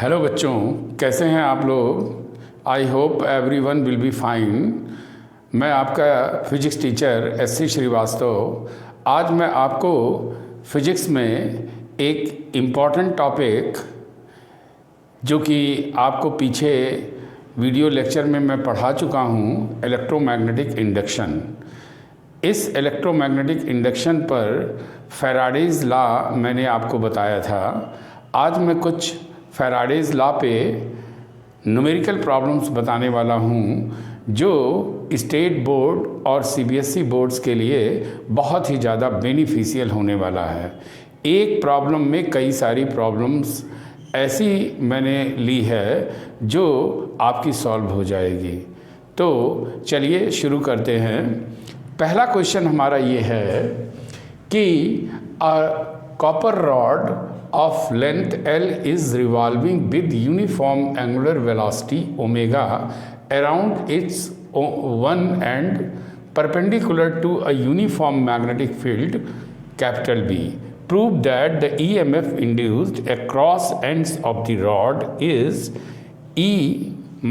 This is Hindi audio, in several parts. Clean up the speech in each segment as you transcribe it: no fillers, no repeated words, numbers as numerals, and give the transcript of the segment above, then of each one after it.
हेलो बच्चों, कैसे हैं आप लोग। I hope everyone will be fine. मैं आपका फिजिक्स टीचर एस.सी. श्रीवास्तव। आज मैं आपको फिजिक्स में एक इम्पॉर्टेंट टॉपिक जो कि आपको पीछे वीडियो लेक्चर में मैं पढ़ा चुका हूँ, इलेक्ट्रोमैग्नेटिक इंडक्शन। इस इलेक्ट्रोमैग्नेटिक इंडक्शन पर फैराडेज लॉ मैंने आपको बताया था। आज मैं कुछ फैराडेज लॉ पे न्यूमेरिकल प्रॉब्लम्स बताने वाला हूँ जो स्टेट बोर्ड और सीबीएसई बोर्ड्स के लिए बहुत ही ज़्यादा बेनिफिशियल होने वाला है। एक प्रॉब्लम में कई सारी प्रॉब्लम्स ऐसी मैंने ली है जो आपकी सॉल्व हो जाएगी। तो चलिए शुरू करते हैं। पहला क्वेश्चन हमारा ये है कि copper rod of length L is revolving with uniform angular velocity omega around its one end perpendicular to a uniform magnetic field capital B. Prove that the EMF induced across ends of the rod is E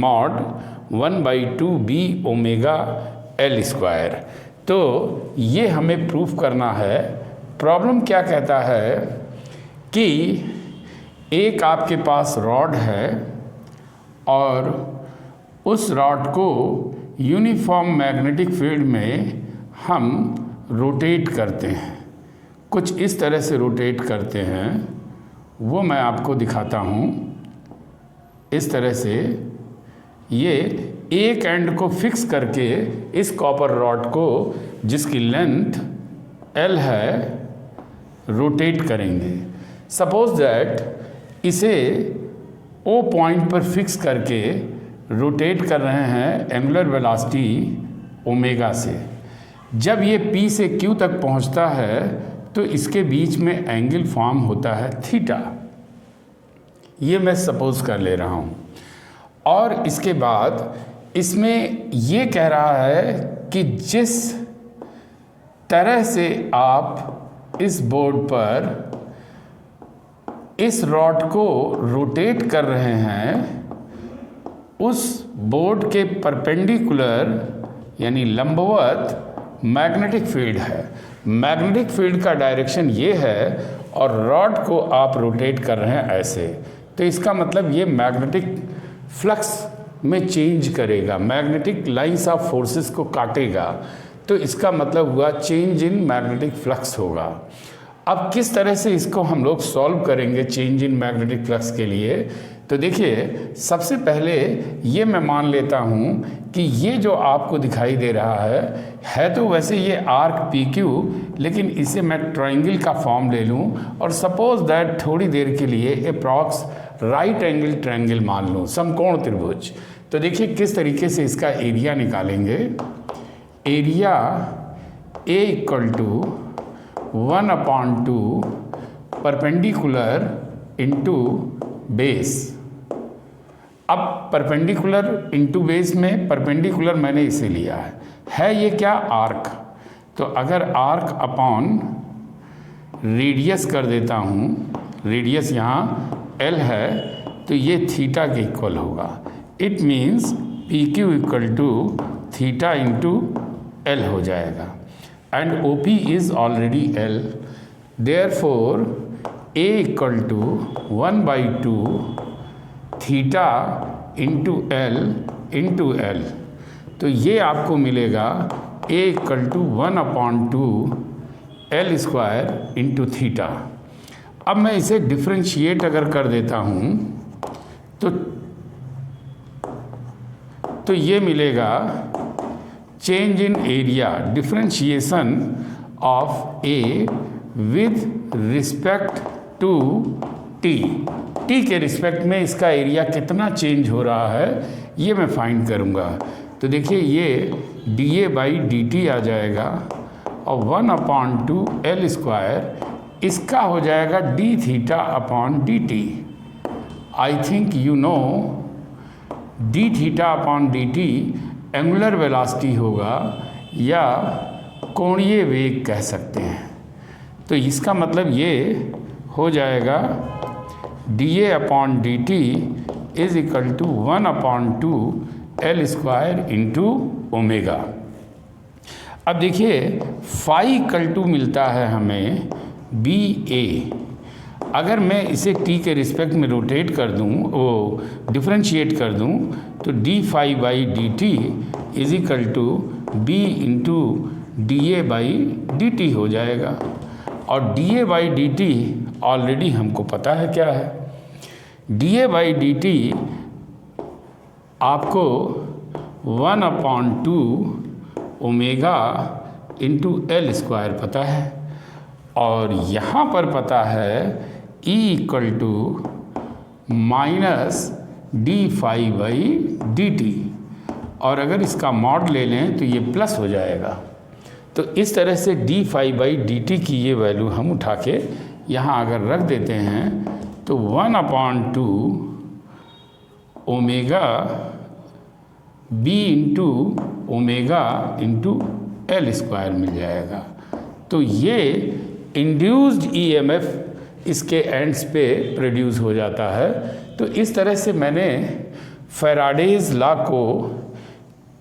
mod 1 by 2 B omega L square। तो ये हमें प्रूफ करना है। प्रॉब्लम क्या कहता है कि एक आपके पास रॉड है और उस रॉड को यूनिफॉर्म मैग्नेटिक फील्ड में हम रोटेट करते हैं। कुछ इस तरह से रोटेट करते हैं, वो मैं आपको दिखाता हूँ। इस तरह से ये एक एंड को फिक्स करके इस कॉपर रॉड को, जिसकी लेंथ L है, रोटेट करेंगे। सपोज दैट इसे O पॉइंट पर फिक्स करके रोटेट कर रहे हैं एंगुलर वेलोसिटी ओमेगा से। जब ये P से Q तक पहुंचता है तो इसके बीच में एंगल फॉर्म होता है थीटा। ये मैं सपोज कर ले रहा हूँ। और इसके बाद इसमें ये कह रहा है कि जिस तरह से आप इस बोर्ड पर इस रॉड को रोटेट कर रहे हैं, उस बोर्ड के परपेंडिकुलर यानी लंबवत मैग्नेटिक फील्ड है। मैग्नेटिक फील्ड का डायरेक्शन ये है और रॉड को आप रोटेट कर रहे हैं ऐसे। तो इसका मतलब ये मैग्नेटिक फ्लक्स में चेंज करेगा, मैग्नेटिक लाइंस ऑफ फोर्सेस को काटेगा। तो इसका मतलब हुआ चेंज इन मैग्नेटिक फ्लक्स होगा। अब किस तरह से इसको हम लोग सॉल्व करेंगे चेंज इन मैग्नेटिक फ्लक्स के लिए। तो देखिए, सबसे पहले ये मैं मान लेता हूँ कि ये जो आपको दिखाई दे रहा है तो वैसे ये आर्क PQ, लेकिन इसे मैं ट्रायंगल का फॉर्म ले लूँ और सपोज दैट थोड़ी देर के लिए अप्रॉक्स राइट एंगल ट्रायंगल मान लूँ, समकोण त्रिभुज। तो देखिए किस तरीके से इसका एरिया निकालेंगे। Area A equal to 1/2 perpendicular into base. अब परपेंडिकुलर इंटू बेस में परपेंडिकुलर मैंने इसे लिया है ये क्या, आर्क। तो अगर आर्क अपॉन रेडियस कर देता हूँ, रेडियस यहाँ L है, तो ये थीटा के इक्वल होगा। It means PQ equal to theta into L हो जाएगा। And OP is already L, therefore A equal to 1/2 theta into L into L। तो ये आपको मिलेगा A equal to 1/2 L square into theta. अब मैं इसे डिफ्रेंशिएट अगर कर देता हूँ तो ये मिलेगा change in area, differentiation of A with respect to T। T के रिस्पेक्ट में इसका एरिया कितना चेंज हो रहा है ये मैं फाइंड करूँगा। तो देखिए ये dA/dt आ जाएगा और 1/2 L स्क्वायर, इसका हो जाएगा dθ/dt। I think you know dθ/dt angular velocity होगा या कोणीय वेग कह सकते हैं। तो इसका मतलब ये हो जाएगा dA upon dt is equal to 1/2 L square into omega. अब देखिए फाई इक्वल टू मिलता है हमें BA। अगर मैं इसे t के रिस्पेक्ट में रोटेट कर दूं, वो डिफ्रेंशिएट कर दूं, तो d phi by D t is equal to B into DA by D t हो जाएगा। और DA by D t already हमको पता है क्या है। DA बाई डी टी आपको 1/2 ओमेगा इंटू L स्क्वायर पता है, और यहाँ पर पता है E equal to minus d phi by D T, और अगर इसका मॉड ले लें तो ये प्लस हो जाएगा। तो इस तरह से d phi by D t की ये वैल्यू हम उठा के यहाँ अगर रख देते हैं तो 1/2 omega B into omega into L square मिल जाएगा। तो ये इंड्यूस्ड EMF इसके एंड्स पे प्रोड्यूस हो जाता है। तो इस तरह से मैंने फैराडेज लॉ को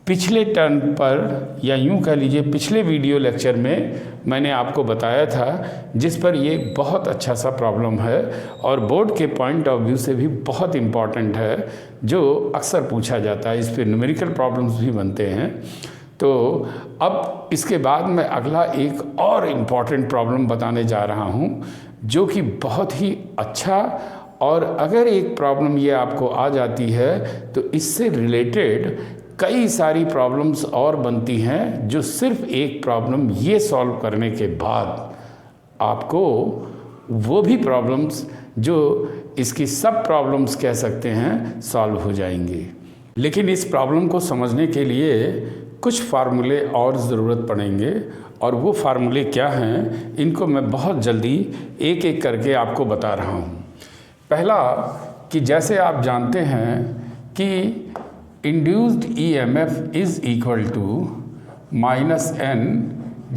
पिछले टर्म पर, या यूं कह लीजिए पिछले वीडियो लेक्चर में मैंने आपको बताया था, जिस पर ये बहुत अच्छा सा प्रॉब्लम है और बोर्ड के पॉइंट ऑफ व्यू से भी बहुत इम्पॉर्टेंट है, जो अक्सर पूछा जाता है। इस पर न्यूमेरिकल प्रॉब्लम्स भी बनते हैं। तो अब इसके बाद मैं अगला एक और इम्पॉर्टेंट प्रॉब्लम बताने जा रहा हूँ, जो कि बहुत ही अच्छा, और अगर एक प्रॉब्लम ये आपको आ जाती है तो इससे रिलेटेड कई सारी प्रॉब्लम्स और बनती हैं, जो सिर्फ एक प्रॉब्लम ये सॉल्व करने के बाद आपको वो भी प्रॉब्लम्स जो इसकी सब प्रॉब्लम्स कह सकते हैं सॉल्व हो जाएंगी। लेकिन इस प्रॉब्लम को समझने के लिए कुछ फार्मूले और ज़रूरत पड़ेंगे, और वो फार्मूले क्या हैं इनको मैं बहुत जल्दी एक एक करके आपको बता रहा हूँ। पहला कि जैसे आप जानते हैं कि induced EMF is equal to -n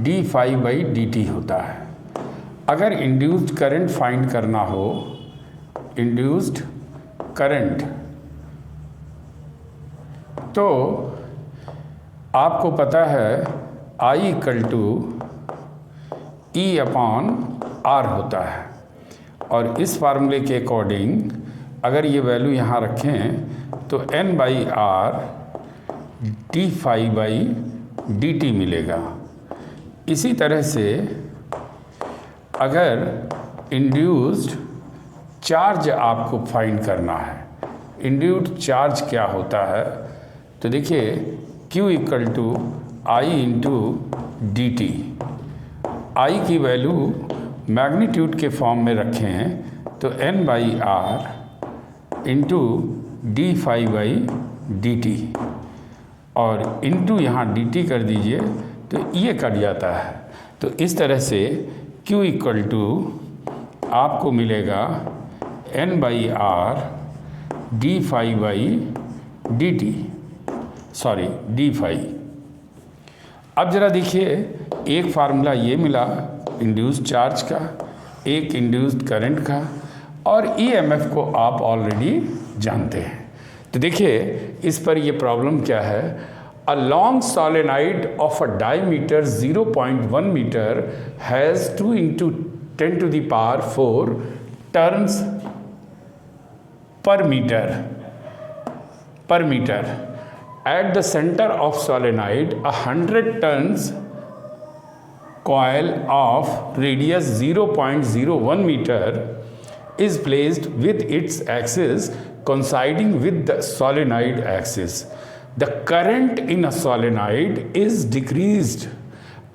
d phi by D t होता है। अगर इंड्यूस्ड करंट फाइंड करना हो, इंड्यूस्ड करंट, तो आपको पता है I equal to E upon R होता है। और इस फार्मूले के अकॉर्डिंग अगर ये वैल्यू यहाँ रखें तो n by r d phi by D t मिलेगा। इसी तरह से अगर इंड्यूस्ड चार्ज आपको फाइंड करना है, इंड्यूस्ड चार्ज क्या होता है, तो देखिए Q equal to I into D T. I की वैल्यू मैग्नीट्यूड के फॉर्म में रखें तो n by R into D phi by D T, और इंटू यहाँ डी टी कर दीजिए तो ये कट जाता है। तो इस तरह से Q इक्वल टू आपको मिलेगा n by r d phi by D t, sorry d phi. अब ज़रा देखिए, एक फार्मूला ये मिला इंड्यूस्ड चार्ज का, एक इंड्यूस्ड करंट का, और EMF को आप ऑलरेडी जानते हैं। तो देखिए इस पर ये प्रॉब्लम क्या है। A long solenoid of a diameter 0.1 metre has 2 × 10⁴ turns per metre. At the center of solenoid, a 100 turns coil of radius 0.01 meter is placed with its axis coinciding with the solenoid axis. The current in a solenoid is decreased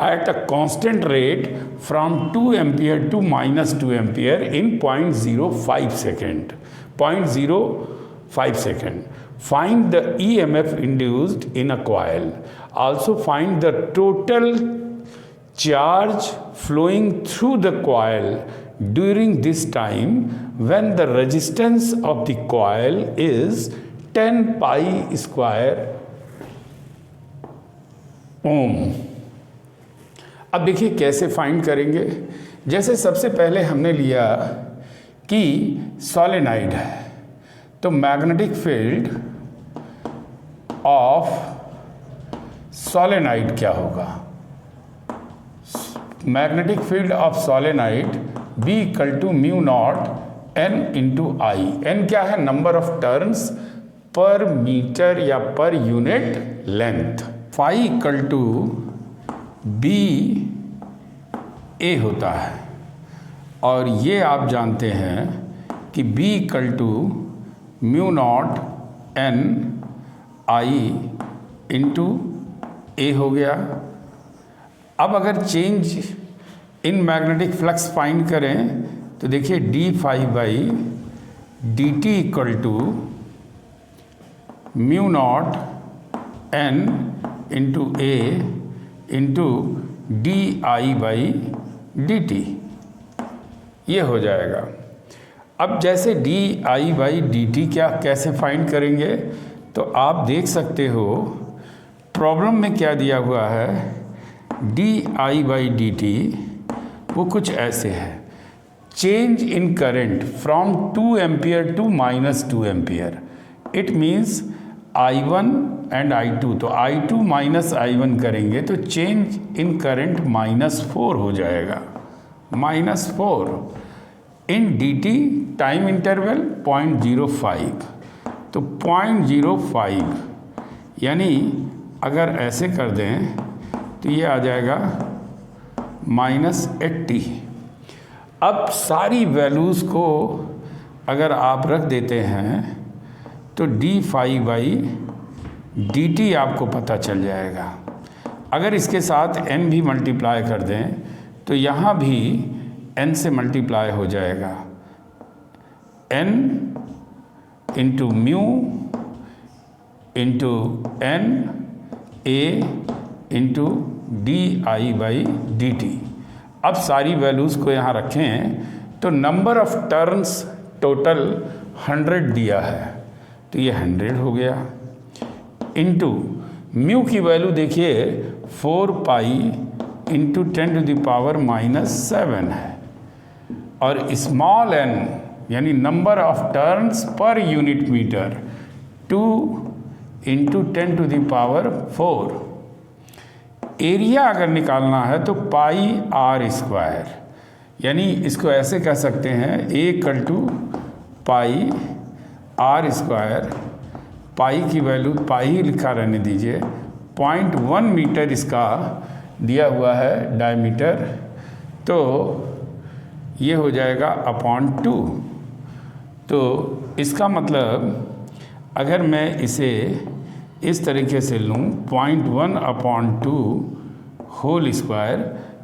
at a constant rate from 2 ampere to -2 ampere in 0.05 second. 0.05 second. Find the EMF induced in a coil. Also find the total charge flowing through the coil during this time when the resistance of the coil is 10 pi square ohm. अब देखिए कैसे फाइंड करेंगे। जैसे सबसे पहले हमने लिया कि सॉलेनाइड है, तो मैग्नेटिक फील्ड ऑफ सॉलेनाइड क्या होगा? Magnetic field of solenoid B equal to mu naught N into I. N क्या है? Number of turns per meter या per unit length. Phi equal to B A होता है, और ये आप जानते हैं कि B equal to mu naught N I into A हो गया। अब अगर change in magnetic flux find करें तो देखिए D phi by D T equal to mu naught N into A into D I by D T, ये हो जाएगा। अब जैसे D I by D T क्या कैसे फाइंड करेंगे, तो आप देख सकते हो प्रॉब्लम में क्या दिया हुआ है, d I by D t वो कुछ ऐसे है, change in current from 2 ampere to -2 ampere. It means I1 and I2, तो I2 माइनस I1 करेंगे तो चेंज इन करंट -4 हो जाएगा, -4 इन dt टाइम इंटरवल 0.05, तो 0.05 यानी अगर ऐसे कर दें तो ये आ जाएगा -80। अब सारी वैल्यूज़ को अगर आप रख देते हैं तो d phi by D t आपको पता चल जाएगा। अगर इसके साथ n भी मल्टीप्लाई कर दें तो यहाँ भी n से मल्टीप्लाई हो जाएगा, n into mu into n a into D I by D T. अब सारी वैल्यूज़ को यहाँ रखें तो नंबर ऑफ टर्न्स टोटल 100 दिया है, तो ये 100 हो गया, इंटू म्यू की वैल्यू देखिए 4 पाई इंटू 10⁻⁻7 है, और स्मॉल n यानी number of turns per unit metre 2 into 10⁻⁴। Area अगर निकालना है तो पाई आर स्क्वायर, यानी इसको ऐसे कह सकते हैं A equal to pi R square. Pi की वैल्यू पाई ही लिखा रहने दीजिए, 0.1 मीटर इसका दिया हुआ है डायमीटर, तो ये हो जाएगा अपॉन 2। तो इसका मतलब अगर मैं इसे इस तरीके से लूँ 0.1/2 होल स्क्वायर,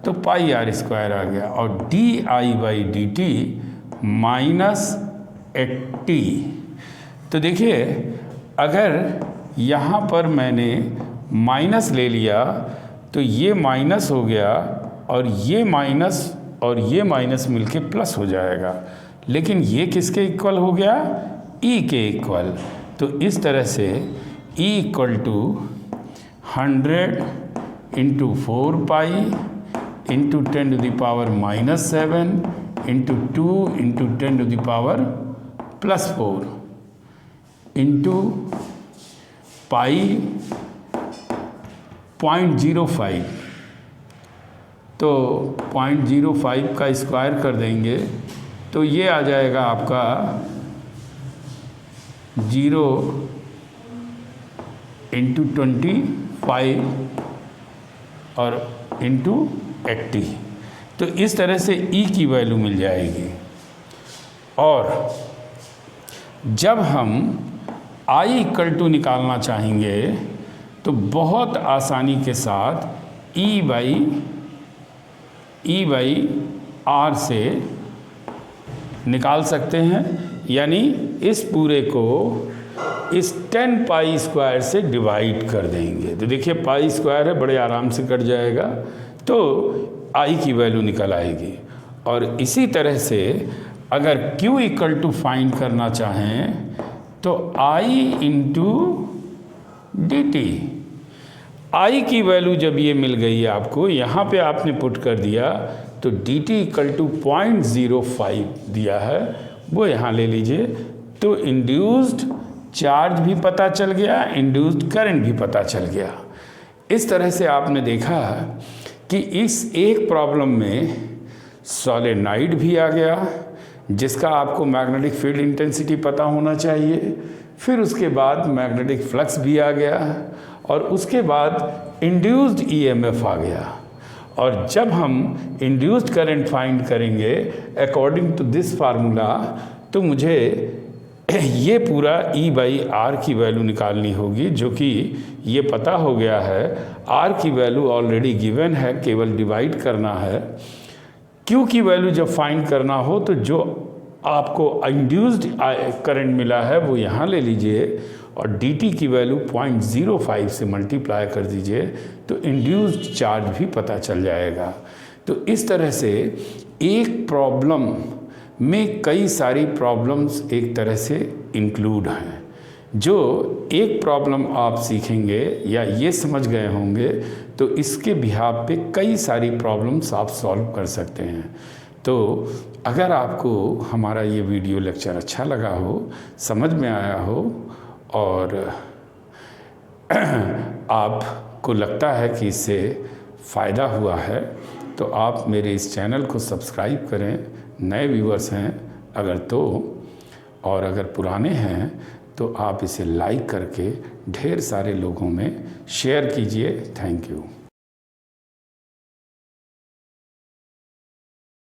तो पाई आर स्क्वायर आ गया, और D I by D T -80। तो देखिए अगर यहाँ पर मैंने माइनस ले लिया तो ये माइनस हो गया, और ये माइनस मिलके प्लस हो जाएगा, लेकिन ये किसके इक्वल हो गया? E के इक्वल। तो इस तरह से E equal to 100 into 4 pi into 10⁻⁻7 into 2 into 10⁻+4 into pi 0.05, तो 0.05 का स्क्वायर कर देंगे तो ये आ जाएगा आपका 0 इंटू 25 और इंटू 80। तो इस तरह से E की वैल्यू मिल जाएगी। और जब हम I इक्वल टू निकालना चाहेंगे तो बहुत आसानी के साथ E बाई R से निकाल सकते हैं, यानी इस पूरे को इस 10 पाई स्क्वायर से डिवाइड कर देंगे। तो देखिए पाई स्क्वायर है, बड़े आराम से कट जाएगा, तो I की वैल्यू निकल आएगी। और इसी तरह से अगर Q इक्वल टू फाइंड करना चाहें तो I into D T. I की वैल्यू जब ये मिल गई आपको, यहाँ पे आपने पुट कर दिया तो dt इक्वल टू 0.05 दिया है, वो यहाँ ले लीजिए। तो इंड्यूस्ड चार्ज भी पता चल गया, इंड्यूस्ड करंट भी पता चल गया। इस तरह से आपने देखा कि इस एक प्रॉब्लम में सॉलेनॉइड भी आ गया, जिसका आपको मैग्नेटिक फील्ड इंटेंसिटी पता होना चाहिए। फिर उसके बाद मैग्नेटिक फ्लक्स भी आ गया, और उसके बाद इंड्यूस्ड ईएमएफ आ गया। और जब हम इंड्यूस्ड करंट फाइंड करेंगे अकॉर्डिंग टू दिस फार्मूला, तो मुझे ये पूरा E/R की वैल्यू निकालनी होगी, जो कि ये पता हो गया है। R की वैल्यू ऑलरेडी गिवन है, केवल डिवाइड करना है। Q की वैल्यू जब फाइंड करना हो तो जो आपको इंड्यूस्ड करंट मिला है वो यहाँ ले लीजिए, और dt की वैल्यू 0.05 से मल्टीप्लाई कर दीजिए, तो इंड्यूस्ड चार्ज भी पता चल जाएगा। तो इस तरह से एक प्रॉब्लम में कई सारी प्रॉब्लम्स एक तरह से इंक्लूड हैं। जो एक प्रॉब्लम आप सीखेंगे या ये समझ गए होंगे तो इसके बिहाफ पे कई सारी प्रॉब्लम्स आप सॉल्व कर सकते हैं। तो अगर आपको हमारा ये वीडियो लेक्चर अच्छा लगा हो, समझ में आया हो, और आपको लगता है कि इससे फ़ायदा हुआ है, तो आप मेरे इस चैनल को सब्सक्राइब करें। नए व्यूअर्स हैं अगर तो, और अगर पुराने हैं तो आप इसे लाइक करके ढेर सारे लोगों में शेयर कीजिए। Thank you.